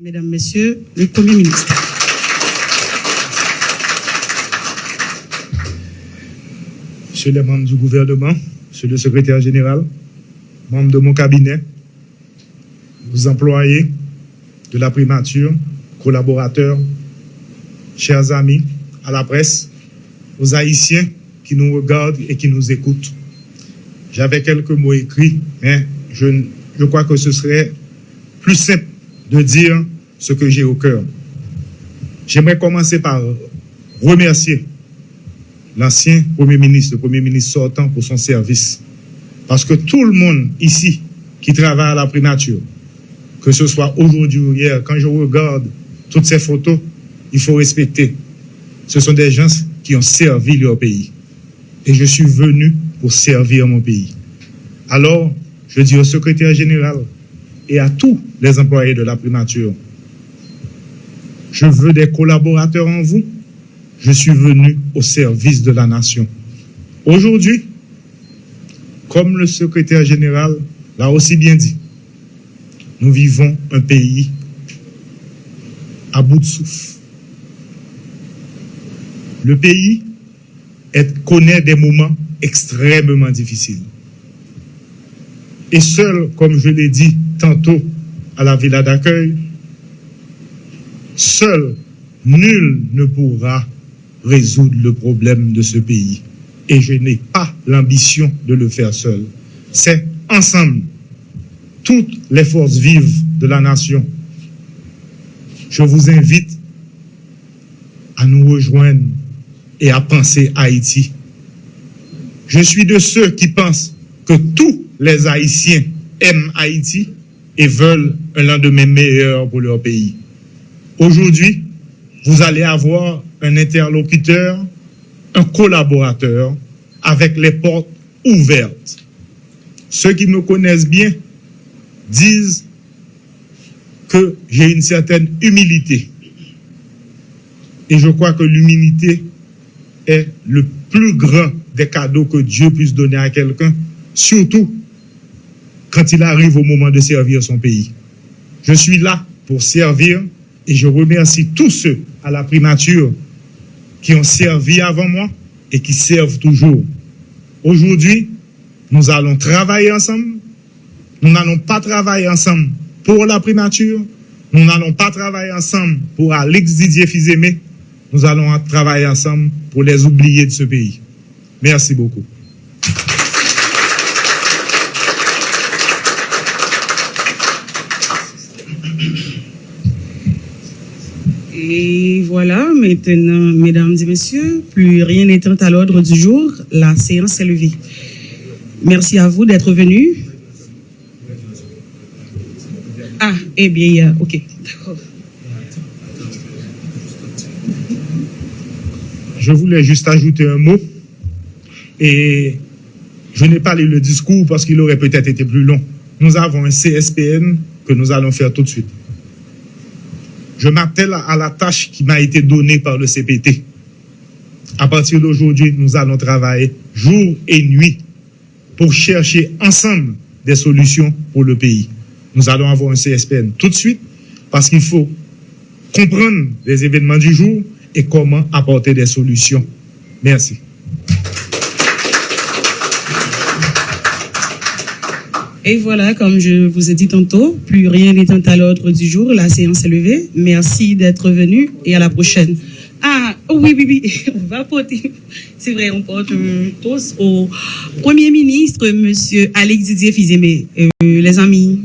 Mesdames, Messieurs, le Premier ministre. Monsieur les membres du gouvernement, monsieur le secrétaire général, membres de mon cabinet, vous employés de la primature, collaborateurs, chers amis, à la presse, aux Haïtiens qui nous regardent et qui nous écoutent. J'avais quelques mots écrits, mais je crois que ce serait plus simple de dire ce que j'ai au cœur. J'aimerais commencer par remercier l'ancien Premier ministre, le Premier ministre sortant pour son service. Parce que tout le monde ici qui travaille à la primature, que ce soit aujourd'hui ou hier, quand je regarde toutes ces photos, il faut respecter. Ce sont des gens qui ont servi leur pays. Et je suis venu pour servir mon pays. Alors, je dis au secrétaire général et à tous les employés de la primature, je veux des collaborateurs en vous. Je suis venu au service de la nation. Aujourd'hui, comme le secrétaire général l'a aussi bien dit, nous vivons un pays à bout de souffle. Le pays connaît des moments extrêmement difficiles. Et seul, comme je l'ai dit tantôt à la villa d'accueil, seul, nul ne pourra résoudre le problème de ce pays. Et je n'ai pas l'ambition de le faire seul. C'est ensemble, toutes les forces vives de la nation. Je vous invite à nous rejoindre et à penser Haïti. Je suis de ceux qui pensent que tous les Haïtiens aiment Haïti et veulent un lendemain meilleur pour leur pays. Aujourd'hui, vous allez avoir un interlocuteur, un collaborateur avec les portes ouvertes. Ceux qui me connaissent bien disent que j'ai une certaine humilité. Et je crois que l'humilité est le plus grand des cadeaux que Dieu puisse donner à quelqu'un, surtout quand il arrive au moment de servir son pays. Je suis là pour servir et je remercie tous ceux à la primature qui ont servi avant moi et qui servent toujours. Aujourd'hui, nous allons travailler ensemble. Nous n'allons pas travailler ensemble pour la primature. Nous n'allons pas travailler ensemble pour Alix Didier Fils-Aimé. Nous allons travailler ensemble pour les oubliés de ce pays. Merci beaucoup. Et voilà, maintenant, mesdames et messieurs, plus rien n'étant à l'ordre du jour, la séance est levée. Merci à vous d'être venus. Ah, eh bien, ok, d'accord. Je voulais juste ajouter un mot. Et je n'ai pas lu le discours parce qu'il aurait peut-être été plus long. Nous avons un CSPN que nous allons faire tout de suite. Je m'attelle à la tâche qui m'a été donnée par le CPT. À partir d'aujourd'hui, nous allons travailler jour et nuit pour chercher ensemble des solutions pour le pays. Nous allons avoir un CSPN tout de suite parce qu'il faut comprendre les événements du jour et comment apporter des solutions. Merci. Et voilà, comme je vous ai dit tantôt, plus rien n'étant à l'ordre du jour, la séance est levée. Merci d'être venu et à la prochaine. Ah, oui, on va porter, c'est vrai, on porte un toast au Premier ministre, Monsieur Alix Didier Fils-Aimé. Les amis,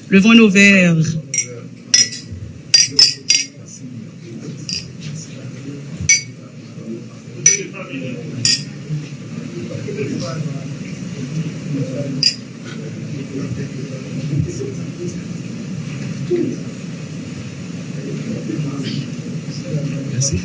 levons nos verres. Merci.